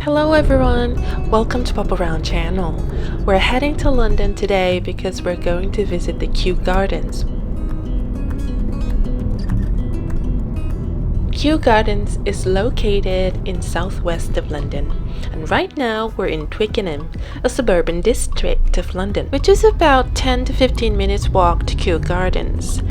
Hello everyone, welcome to Pop Around channel. We're heading to London today because we're going to visit the Kew Gardens. Kew Gardens is located in southwest of London, and right now we're in Twickenham, a suburban district of London, which is about 10 to 15 minutes walk to Kew Gardens.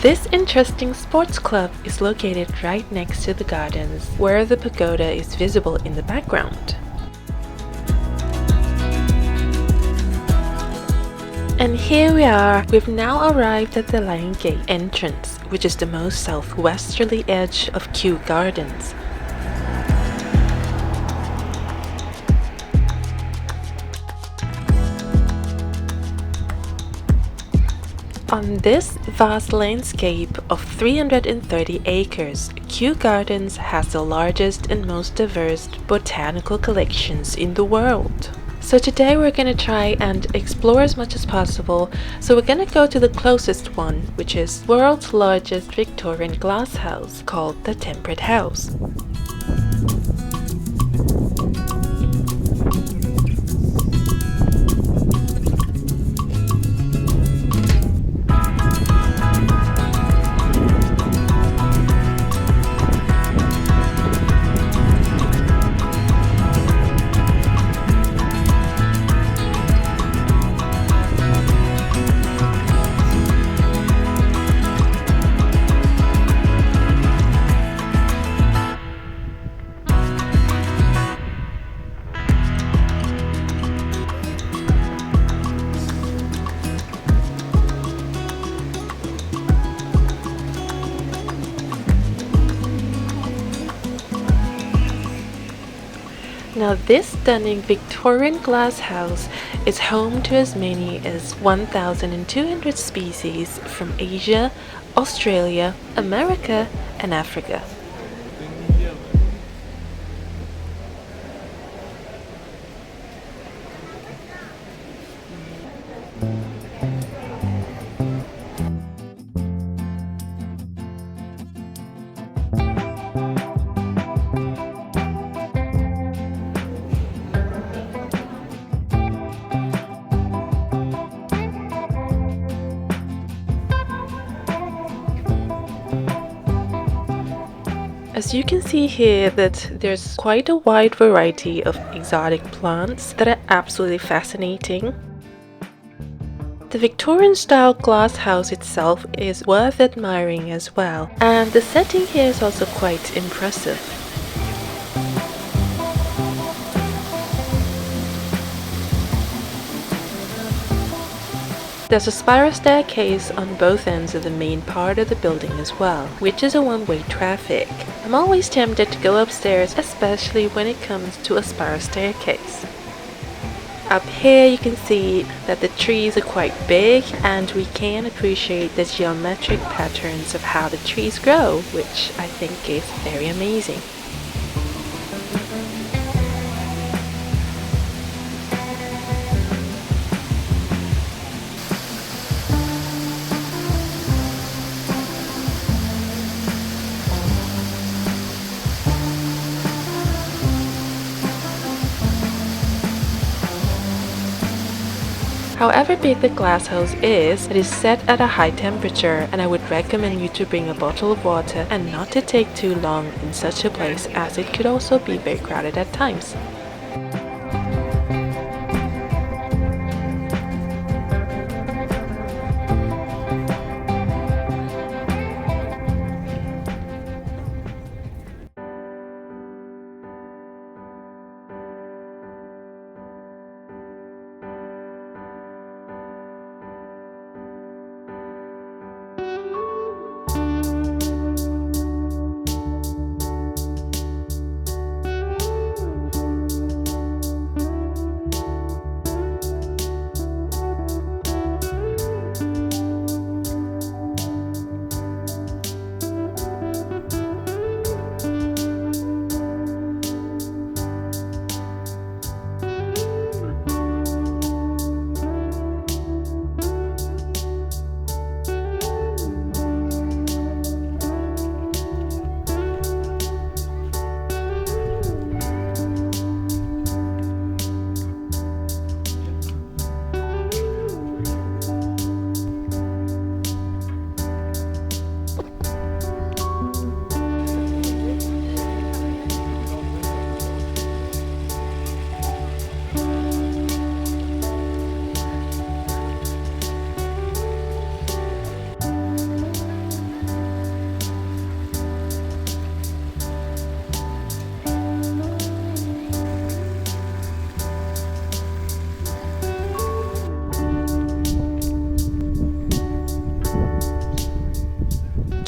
This interesting sports club is located right next to the gardens, where the pagoda is visible in the background. And here we are, we've now arrived at the Lion Gate entrance, which is the most southwesterly edge of Kew Gardens. On this vast landscape of 330 acres, Kew Gardens has the largest and most diverse botanical collections in the world. So today we're going to try and explore as much as possible, so we're going to go to the closest one, which is world's largest Victorian glasshouse called the Temperate House. Now this stunning Victorian glass house is home to as many as 1,200 species from Asia, Australia, America, and Africa. As you can see here that there's quite a wide variety of exotic plants that are absolutely fascinating. The Victorian style glass house itself is worth admiring as well, and the setting here is also quite impressive. There's a spiral staircase on both ends of the main part of the building as well, which is a one-way traffic. I'm always tempted to go upstairs, especially when it comes to a spiral staircase. Up here you can see that the trees are quite big, and we can appreciate the geometric patterns of how the trees grow, which I think is very amazing. However big the glasshouse is, it is set at a high temperature, and I would recommend you to bring a bottle of water and not to take too long in such a place, as it could also be very crowded at times.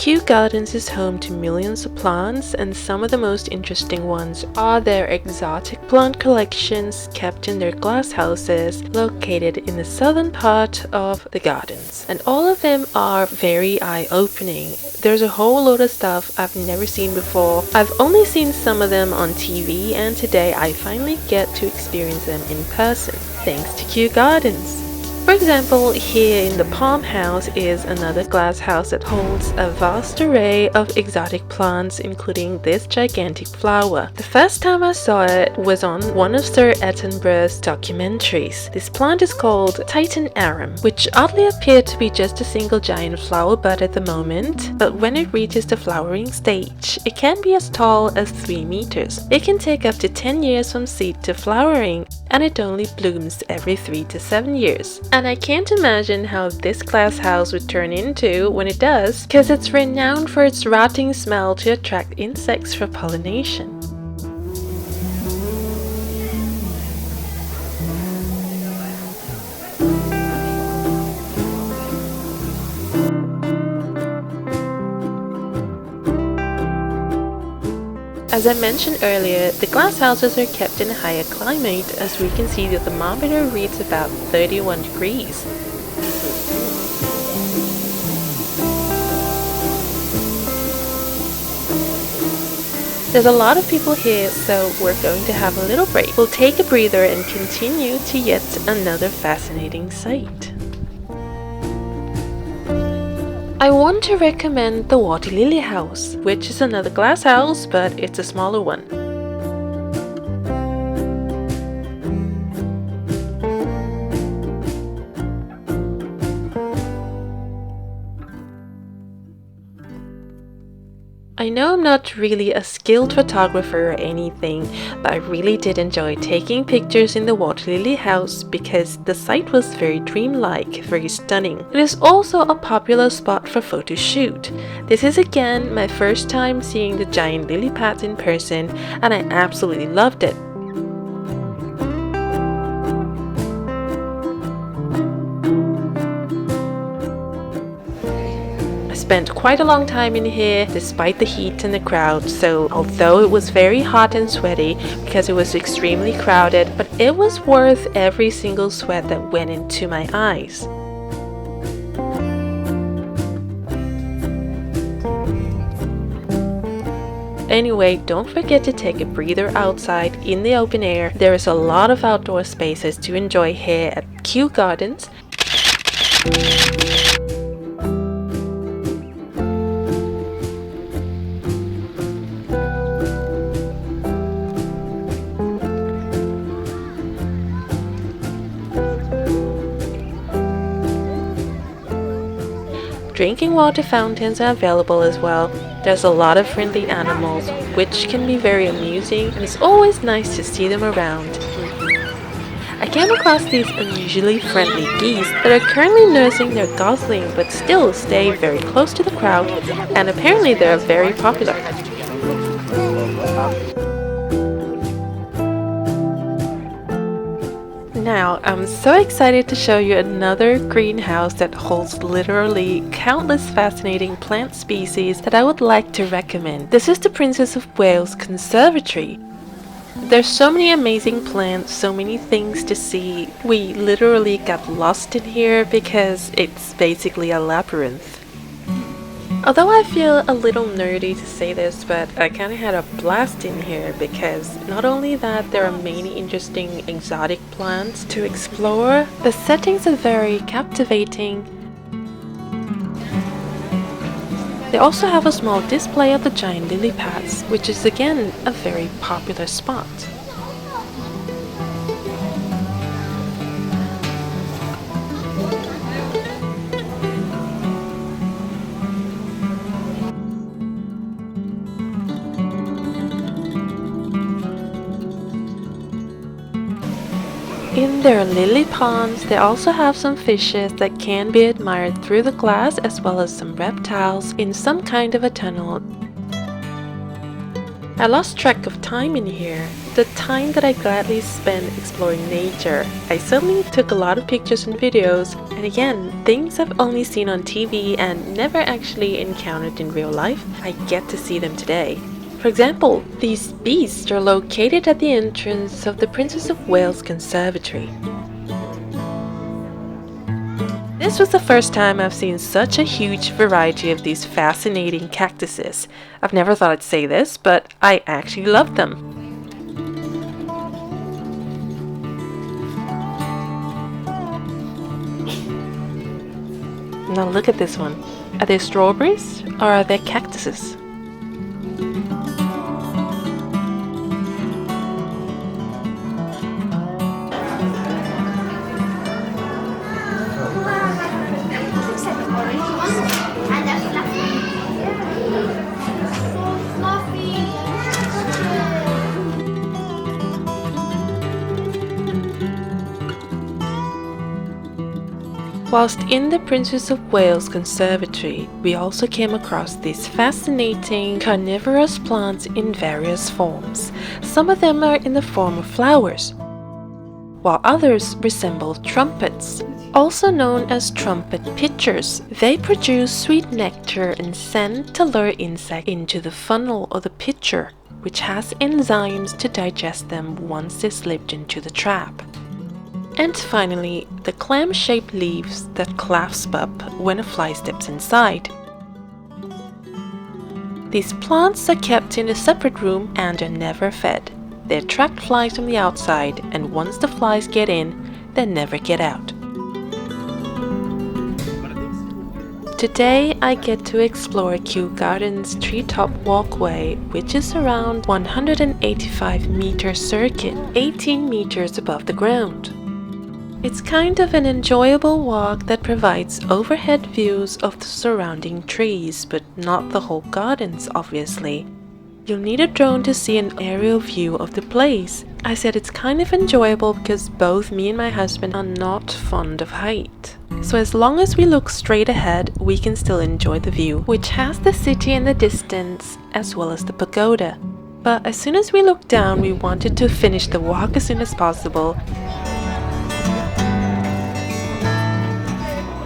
Kew Gardens is home to millions of plants, and some of the most interesting ones are their exotic plant collections kept in their glass houses located in the southern part of the gardens. And all of them are very eye-opening. There's a whole load of stuff I've never seen before. I've only seen some of them on TV, and today I finally get to experience them in person, thanks to Kew Gardens. For example, here in the Palm House is another glass house that holds a vast array of exotic plants, including this gigantic flower. The first time I saw it was on one of Sir Attenborough's documentaries. This plant is called Titan Arum, which oddly appeared to be just a single giant flower bud at the moment, but when it reaches the flowering stage, it can be as tall as 3 meters. It can take up to 10 years from seed to flowering, and it only blooms every 3 to 7 years. And I can't imagine how this glass house would turn into when it does, because it's renowned for its rotting smell to attract insects for pollination. As I mentioned earlier, the glass houses are kept in a higher climate, as we can see the thermometer reads about 31 degrees. There's a lot of people here, so we're going to have a little break. We'll take a breather and continue to yet another fascinating sight. I want to recommend the Water Lily House, which is another glass house, but it's a smaller one. I know I'm not really a skilled photographer or anything, but I really did enjoy taking pictures in the Water Lily House because the site was very dreamlike, very stunning. It is also a popular spot for photo shoot. This is again my first time seeing the giant lily pads in person, and I absolutely loved it. Spent quite a long time in here despite the heat and the crowd, so although it was very hot and sweaty because it was extremely crowded, but it was worth every single sweat that went into my eyes. Anyway, don't forget to take a breather outside in the open air. There is a lot of outdoor spaces to enjoy here at Kew Gardens. Drinking water fountains are available as well. There's a lot of friendly animals, which can be very amusing, and it's always nice to see them around. I came across these unusually friendly geese that are currently nursing their gosling but still stay very close to the crowd, and apparently they're very popular. Now, I'm so excited to show you another greenhouse that holds literally countless fascinating plant species that I would like to recommend. This is the Princess of Wales Conservatory. There's so many amazing plants, so many things to see. We literally got lost in here because it's basically a labyrinth. Although I feel a little nerdy to say this, but I kind of had a blast in here because not only that there are many interesting exotic plants to explore, the settings are very captivating. They also have a small display of the giant lily pads, which is again a very popular spot. In their lily ponds, they also have some fishes that can be admired through the glass, as well as some reptiles in some kind of a tunnel. I lost track of time in here, the time that I gladly spent exploring nature. I certainly took a lot of pictures and videos, and again, things I've only seen on TV and never actually encountered in real life, I get to see them today. For example, these beasts are located at the entrance of the Princess of Wales Conservatory. This was the first time I've seen such a huge variety of these fascinating cactuses. I've never thought I'd say this, but I actually love them. Now look at this one. Are they strawberries or are they cactuses? Whilst in the Princess of Wales Conservatory, we also came across these fascinating carnivorous plants in various forms. Some of them are in the form of flowers, while others resemble trumpets, also known as trumpet pitchers. They produce sweet nectar and scent to lure insects into the funnel or the pitcher, which has enzymes to digest them once they slipped into the trap. And finally, the clam-shaped leaves that clasp up when a fly steps inside. These plants are kept in a separate room and are never fed. They attract flies from the outside, and once the flies get in, they never get out. Today I get to explore Kew Garden's Treetop Walkway, which is around 185 meter circuit, 18 meters above the ground. It's kind of an enjoyable walk that provides overhead views of the surrounding trees, but not the whole gardens, obviously. You'll need a drone to see an aerial view of the place. I said it's kind of enjoyable because both me and my husband are not fond of height. So as long as we look straight ahead, we can still enjoy the view, which has the city in the distance as well as the pagoda. But as soon as we looked down, we wanted to finish the walk as soon as possible.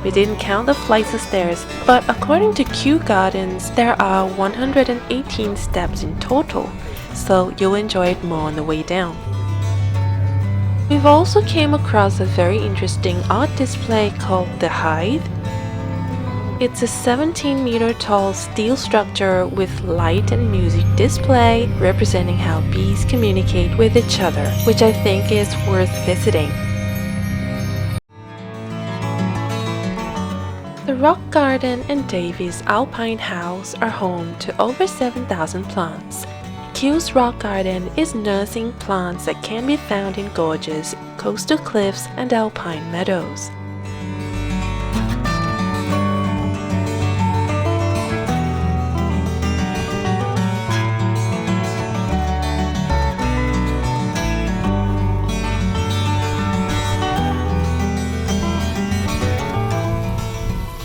We didn't count the flights of stairs, but according to Kew Gardens, there are 118 steps in total, so you'll enjoy it more on the way down. We've also came across a very interesting art display called The Hive. It's a 17-meter tall steel structure with light and music display representing how bees communicate with each other, which I think is worth visiting. The Rock Garden and Davies Alpine House are home to over 7,000 plants. Kew's Rock Garden is nursing plants that can be found in gorges, coastal cliffs, and alpine meadows.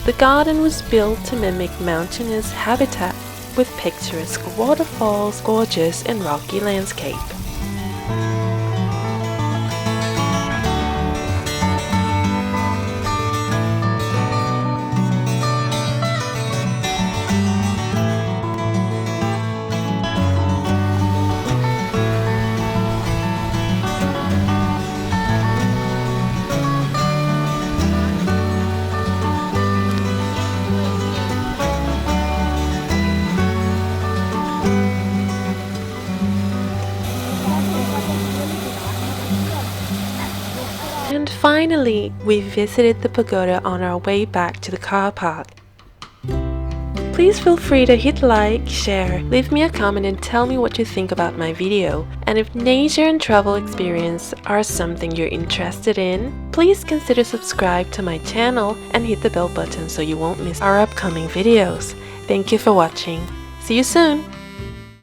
The garden was built to mimic mountainous habitat with picturesque waterfalls, gorges, and rocky landscape. And finally, we visited the pagoda on our way back to the car park. Please feel free to hit like, share, leave me a comment and tell me what you think about my video. And if nature and travel experience are something you're interested in, please consider subscribe to my channel and hit the bell button so you won't miss our upcoming videos. Thank you for watching. See you soon!